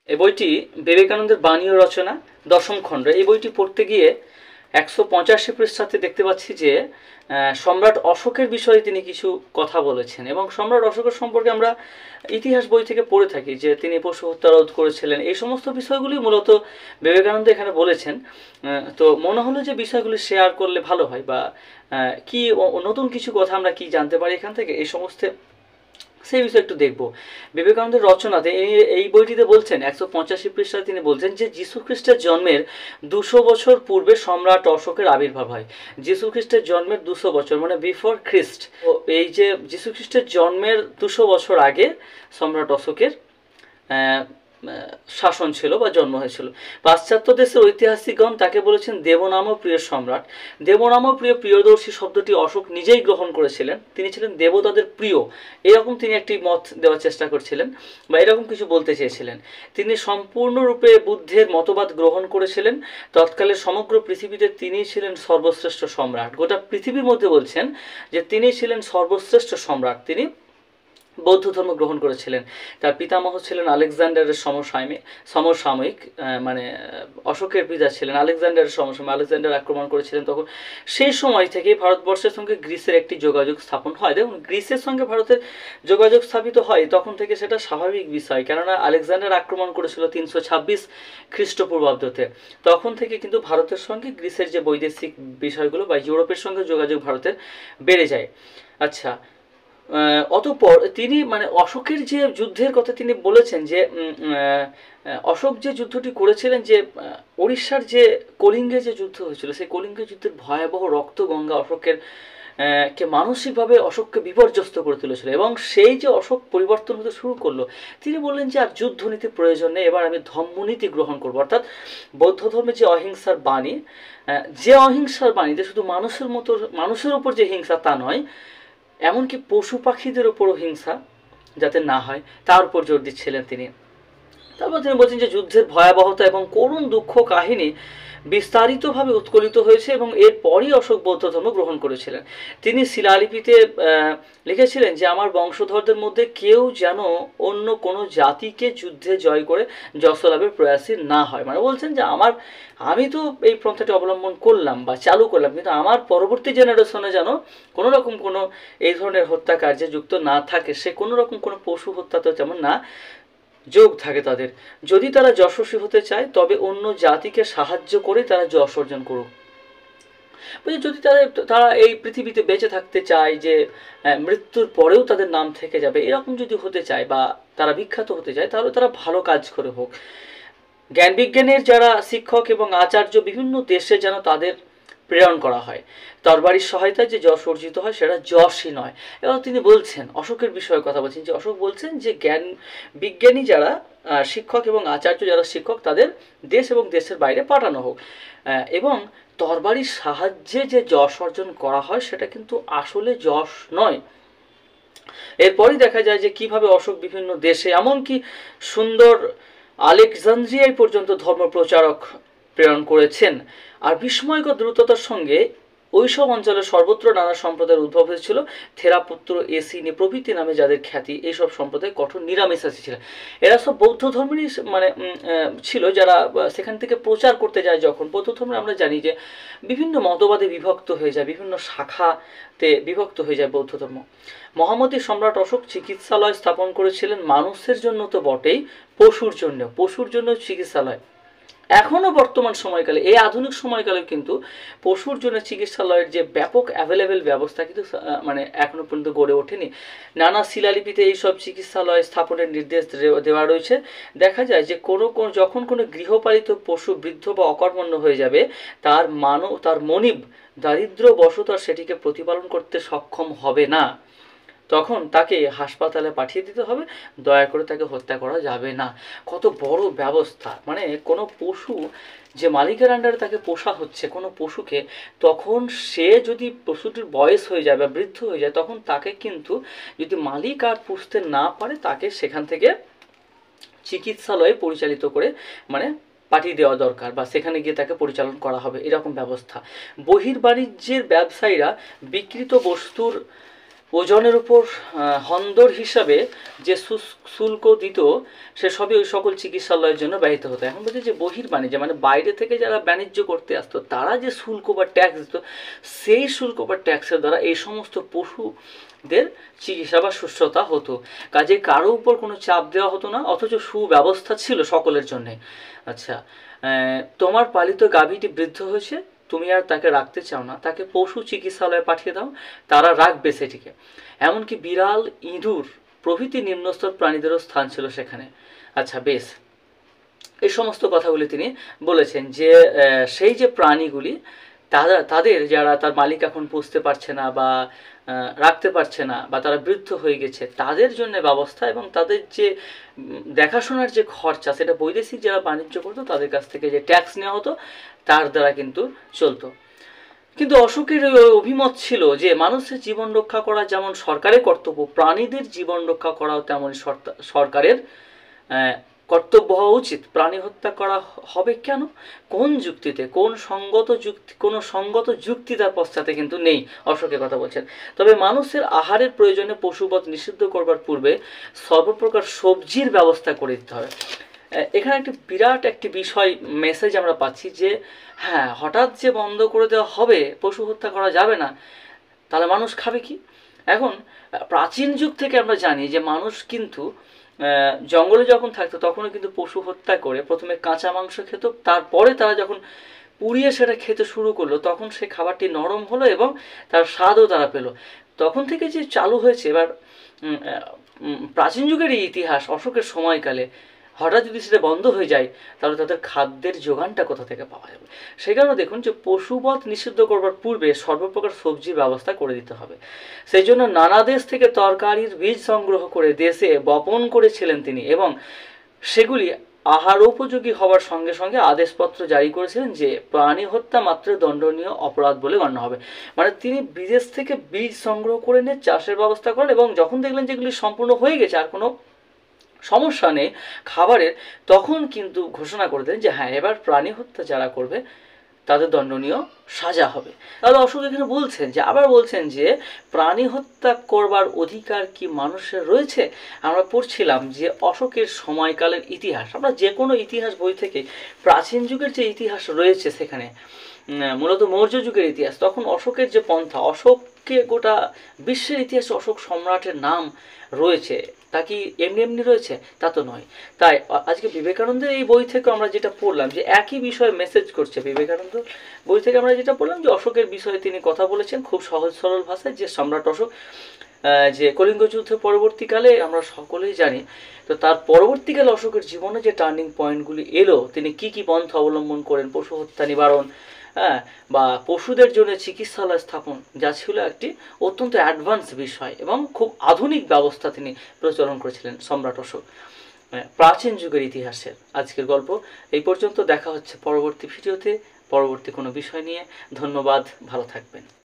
এই বইটি বিবেকানন্দের বাণী ও রচনা, দশম খণ্ড। এই বইটি পড়তে গিয়ে 185 পৃষ্ঠাতে দেখতে পাচ্ছি যে সম্রাট অশোকের বিষয়ে তিনি কিছু কথা বলেছেন, এবং সম্রাট অশোকের সম্পর্কে আমরা ইতিহাস বই থেকে পড়ে থাকি যে তিনি পশু হত্যা রোধ করেছিলেন। এই সমস্ত বিষয়গুলি মূলত বিবেকানন্দ এখানে বলেছেন। তো মনে হলো যে বিষয়গুলি শেয়ার করলে ভালো হয়, বা কি নতুন কিছু কথা আমরা কি জানতে পারি এখান থেকে, এই সমস্ত সেই বিষয়ে একটু দেখব। বিবেকানন্দের রচনাতে এই বইটিতে বলছেন 185 পৃষ্ঠায় তিনি বলছেন যে যীশু খ্রিস্টের জন্মের 200 বছর পূর্বে সম্রাট অশোকের আবির্ভাব হয়। যীশু খ্রিস্টের জন্মের 200 বছর মানে বিফোর খ্রিস্ট। এই যে যীশু খ্রিস্টের জন্মের 200 বছর আগে সম্রাট অশোকের শাসন ছিল বা জন্ম হয়েছিল। পাশ্চাত্য দেশের ঐতিহাসিকগণ তাকে বলেছেন দেবনাম প্রিয় সম্রাট। দেবনাম প্রিয় প্রিয়দর্শী শব্দটি অশোক নিজেই গ্রহণ করেছিলেন। তিনি ছিলেন দেবতাদের প্রিয়, এরকম তিনি একটি মত দেওয়ার চেষ্টা করছিলেন বা এরকম কিছু বলতে চেয়েছিলেন। তিনি সম্পূর্ণরূপে বুদ্ধের মতবাদ গ্রহণ করেছিলেন। তৎকালে সমগ্র পৃথিবীতে তিনি ছিলেন সর্বশ্রেষ্ঠ সম্রাট। গোটা পৃথিবীর মধ্যে বলছেন যে তিনি ছিলেন সর্বশ্রেষ্ঠ সম্রাট। তিনি বৌদ্ধ ধর্ম গ্রহণ করেছিলেন। তার পিতামহ ছিলেন আলেকজান্ডারের সমসাময়িক, মানে অশোকের পিতা ছিলেন আলেকজান্ডারের সমসাময়িক। আলেকজান্ডার আক্রমণ করেছিলেন তখন। সেই সময় থেকে ভারতবর্ষের সঙ্গে গ্রিসের একটি যোগাযোগ স্থাপন হয়। দেখুন, গ্রিসের সঙ্গে ভারতের যোগাযোগ স্থাপিত হয় তখন থেকে, সেটা স্বাভাবিক বিষয়, কেননা আলেকজান্ডার আক্রমণ করেছিল 326 খ্রিস্টপূর্বাব্দতে। তখন থেকে কিন্তু ভারতের সঙ্গে গ্রিসের যে বৈদেশিক বিষয়গুলো বা ইউরোপের সঙ্গে যোগাযোগ ভারতের বেড়ে যায়। আচ্ছা, অতঃপর তিনি মানে অশোকের যে যুদ্ধের কথা তিনি বলেছেন যে অশোক যে যুদ্ধটি করেছিলেন, যে উড়িষ্যার যে কলিঙ্গে যে যুদ্ধ হয়েছিল, সেই কলিঙ্গের যুদ্ধের ভয়াবহ রক্তগঙ্গা অশোকের কে মানসিকভাবে অশোককে বিপর্যস্ত করে তুলেছিল। এবং সেই যে অশোক পরিবর্তন হতে শুরু করলো, তিনি বললেন যে আর যুদ্ধনীতি প্রয়োজন নেই, এবার আমি ধর্মনীতি গ্রহণ করবো। অর্থাৎ বৌদ্ধ ধর্মের যে অহিংসার বাণী, যে অহিংসার বাণীতে শুধু মানুষের উপর যে হিংসা তা নয়, এমনকি পশু পাখিদের উপরও হিংসা যাতে না হয় তার উপর জোর দিচ্ছিলেন তিনি। তারপর তিনি বলছেন যে যুদ্ধের ভয়াবহতা এবং করুণ দুঃখ কাহিনী বিস্তারিতভাবে উৎকলিত হয়েছে, এবং এরপরই অশোক বৌদ্ধ ধর্ম গ্রহণ করেছিলেন। তিনি শিলালিপিতে লিখেছিলেন যে আমার বংশধরদের মধ্যে কেউ যেন অন্য কোনো জাতিকে যুদ্ধে জয় করে যশ লাভের প্রয়াসী না হয়। মানে বলছেন যে আমি তো এই পন্থাটি অবলম্বন করলাম বা চালু করলাম, কিন্তু আমার পরবর্তী জেনারেশনে যেন কোনো রকম কোনো এই ধরনের হত্যাকার্যে যুক্ত না থাকে, সে কোনো রকম কোনো পশু হত্যাতে যেমন না যোগ থাকে তাদের। যদি তারা যশস্বী হতে চায় তবে অন্য জাতিকে সাহায্য করে তারা যশ অর্জন করুক। যদি তারা এই পৃথিবীতে বেঁচে থাকতে চায়, যে মৃত্যুর পরেও তাদের নাম থেকে যাবে, এরকম যদি হতে চায় বা তারা বিখ্যাত হতে চায়, তাহলে তারা ভালো কাজ করে হোক। জ্ঞান বিজ্ঞানের যারা শিক্ষক এবং আচার্য বিভিন্ন দেশে যেন তাদের প্রেরণ করা হয়। তরবারির সহায়তায় যে যশ অর্জিত হয় সেটা যশই নয়। এবং তিনি বলছেন, অশোকের বিষয়ে কথা বলছেন, যে অশোক বলছেন যে জ্ঞান বিজ্ঞানী যারা শিক্ষক এবং আচার্য যারা শিক্ষক, তাদের দেশ এবং দেশের বাইরে পাঠানো হোক, এবং তরবারির সাহায্যে যে যশ অর্জন করা হয় সেটা কিন্তু আসলে যশ নয়। এরপরই দেখা যায় যে কিভাবে অশোক বিভিন্ন দেশে, এমনকি সুন্দর আলেকজান্দ্রিয়ায় পর্যন্ত ধর্ম প্রচারক প্রেরণ করেছেন। আর বিস্ময়কর দ্রুততার সঙ্গে ওইসব অঞ্চলের সর্বত্র নানা সম্প্রদায়ের উদ্ভব হয়েছিল। থেরাপুত্র, এসিনি প্রভৃতি নামে যাদের খ্যাতি, এইসব সম্প্রদায় কঠোর নিরামিষাশী ছিলেন। এরা সব বৌদ্ধ ধর্মেরই মানে ছিল, যারা সেখান থেকে প্রচার করতে যায়। যখন বৌদ্ধ ধর্মে আমরা জানি যে বিভিন্ন মতবাদে বিভক্ত হয়ে যায়, বিভিন্ন শাখাতে বিভক্ত হয়ে যায় বৌদ্ধ ধর্ম। মহামতি সম্রাট অশোক চিকিৎসালয় স্থাপন করেছিলেন মানুষের জন্য তো বটেই, পশুর জন্য চিকিৎসালয়। এখনও বর্তমান সময়কালে, এই আধুনিক সময়কালে কিন্তু পশুর জন্য চিকিৎসালয়ের যে ব্যাপক অ্যাভেলেবেল ব্যবস্থা কিন্তু মানে এখনও পর্যন্ত গড়ে ওঠেনি। নানা শিলালিপিতে এইসব চিকিৎসালয় স্থাপনের নির্দেশ দেওয়া রয়েছে। দেখা যায় যে যখন কোনো গৃহপালিত পশু বৃদ্ধ বা অকর্মণ্য হয়ে যাবে, তার মনিব দারিদ্র্যবশত সেটিকে প্রতিপালন করতে সক্ষম হবে না, তখন তাকে হাসপাতালে পাঠিয়ে দিতে হবে, দয়া করে তাকে হত্যা করা যাবে না। কত বড় ব্যবস্থা! মানে কোনো পশু যে মালিকের আন্ডারে তাকে পোষা হচ্ছে, কোনো পশুকে, তখন সে যদি পশুটির বয়স হয়ে যায় বা বৃদ্ধ হয়ে যায়, তখন তাকে কিন্তু যদি মালিক আর পুষতে না পারে, তাকে সেখান থেকে চিকিৎসালয়ে পরিচালিত করে মানে পাঠিয়ে দেওয়া দরকার, বা সেখানে গিয়ে তাকে পরিচালন করা হবে, এরকম ব্যবস্থা। বহির্বাণিজ্যের ব্যবসায়ীরা বিকৃত বস্তুর ওজনের উপর হন্দর হিসাবে যে শুল্ক দিত সে সবই ওই সকল চিকিৎসালয়ের জন্য ব্যয়িত হতো। এখন বলছে যে বহির্বাণিজ্য মানে বাইরে থেকে যারা বাণিজ্য করতে আসতো তারা যে শুল্ক বা ট্যাক্স দিত, সেই শুল্ক বা ট্যাক্সের দ্বারা এই সমস্ত পশুদের চিকিৎসা বা সুস্থতা হতো। কাজে কারো উপর কোনো চাপ দেওয়া হতো না, অথচ সুব্যবস্থা ছিল সকলের জন্যে। আচ্ছা, তোমার পালিত গাভীটি বৃদ্ধ হয়েছে, তুমি আর তাকে রাখতে চাও না, তাকে পশু চিকিৎসালয়ে পাঠিয়ে দাও, তারা রাখবে সেটিকে। এমনকি বিড়াল, ইঁদুর প্রভৃতি নিম্নস্তর প্রাণীদেরও স্থান ছিল সেখানে। আচ্ছা বেশ, এই সমস্ত কথাগুলি তিনি বলেছেন যে সেই যে প্রাণীগুলি তাদের যারা তার মালিক এখন পুষতে পারছে না বা রাখতে পারছে না বা তারা বৃদ্ধ হয়ে গেছে, তাদের জন্য ব্যবস্থা এবং তাদের যে দেখাশোনার যে খরচা সেটা বৈদেশিক যারা বাণিজ্য করতো তাদের কাছ থেকে যে ট্যাক্স নেওয়া হতো তার দ্বারা কিন্তু চলতো। কিন্তু অশোকের অভিমত ছিল যে মানুষের জীবন রক্ষা করা যেমন সরকারের কর্তব্য, প্রাণীদের জীবন রক্ষা করাও তেমনই সরকারের কর্তব্য হওয়া উচিত। প্রাণী হত্যা করা হবে কেন, কোন যুক্তিতে, কোনো সঙ্গত যুক্তি তার পশ্চাতে কিন্তু নেই, অশোকের কথা বলছেন। তবে মানুষের আহারের প্রয়োজনে পশুবধ নিষিদ্ধ করবার পূর্বে সর্বপ্রকার সবজির ব্যবস্থা করে দিতে হবে। এখানে একটি বিরাট একটি বিষয় মেসেজ আমরা পাচ্ছি যে হ্যাঁ, হঠাৎ যে বন্ধ করে দেওয়া হবে, পশু হত্যা করা যাবে না, তাহলে মানুষ খাবে কি? এখন প্রাচীন যুগ থেকে আমরা জানি যে মানুষ কিন্তু জঙ্গলে যখন থাকতো তখনও কিন্তু পশু হত্যা করে প্রথমে কাঁচা মাংস খেত, তারপরে তারা যখন পুড়িয়ে সেটা খেতে শুরু করলো তখন সে খাবারটি নরম হলো এবং তার স্বাদও তারা পেল। তখন থেকে যে চালু হয়েছে, এবার প্রাচীন যুগের এই ইতিহাস, অশোকের সময়কালে হঠাৎ যদি সেটা বন্ধ হয়ে যায় তাহলে তাদের খাদ্যের যোগানটা কোথা থেকে পাওয়া যাবে? সেই কারণে দেখুন যে পশুবধ নিষিদ্ধ করবার পূর্বে সর্বপ্রকার সবজির ব্যবস্থা করে দিতে হবে। সেই জন্য নানা দেশ থেকে তরকারির বীজ সংগ্রহ করে দেশে বপন করেছিলেন তিনি এবং সেগুলি আহার উপযোগী হওয়ার সঙ্গে সঙ্গে আদেশপত্র জারি করেছিলেন যে প্রাণী হত্যা মাত্র দণ্ডনীয় অপরাধ বলে গণ্য হবে। মানে তিনি বিদেশ থেকে বীজ সংগ্রহ করে নিয়ে চাষের ব্যবস্থা করেন এবং যখন দেখলেন যেগুলি সম্পূর্ণ হয়ে গেছে, আর কোনো সমস্যা নেই খাবারের, তখন কিন্তু ঘোষণা করে দেন যে হ্যাঁ, এবার প্রাণী হত্যা যারা করবে তাদের দণ্ডনীয় সাজা হবে। তাহলে অশোক এখানে বলছেন যে, আবার বলছেন যে প্রাণী হত্যা করবার অধিকার কি মানুষের রয়েছে? আমরা পড়ছিলাম যে অশোকের সময়কালের ইতিহাস, আমরা যে কোনো ইতিহাস বই থেকে প্রাচীন যুগের যে ইতিহাস রয়েছে সেখানে মূলত মৌর্য যুগের ইতিহাস, তখন অশোকের যে পন্থা, অশোককে গোটা বিশ্বের ইতিহাসে অশোক সম্রাটের নাম রয়েছে, তা কি এমনি এমনি রয়েছে? তা তো নয়। তাই আজকে বিবেকানন্দের এই বই থেকে আমরা যেটা পড়লাম যে একই বিষয়ে মেসেজ করছে বিবেকানন্দ বই থেকে আমরা যেটা পড়লাম যে অশোকের বিষয়ে তিনি কথা বলেছেন খুব সহজ সরল ভাষায়, যে সম্রাট অশোক যে কলিঙ্গ যুদ্ধের পরবর্তীকালে আমরা সকলেই জানি, তো তার পরবর্তীকালে অশোকের জীবনে যে টার্নিং পয়েন্টগুলি এলো, তিনি কি কি পন্থা অবলম্বন করেন পশু হত্যা নিবারণ, বা পশুদের জন্য চিকিৎসালয় স্থাপন, যা ছিল একটি অত্যন্ত অ্যাডভান্স বিষয় এবং খুব আধুনিক ব্যবস্থা তিনি প্রচলন করেছিলেন সম্রাট অশোক প্রাচীন যুগের ইতিহাসের। আজকের গল্প এই পর্যন্ত, দেখা হচ্ছে পরবর্তী ভিডিওতে পরবর্তী কোনো বিষয় নিয়ে। ধন্যবাদ, ভালো থাকবেন।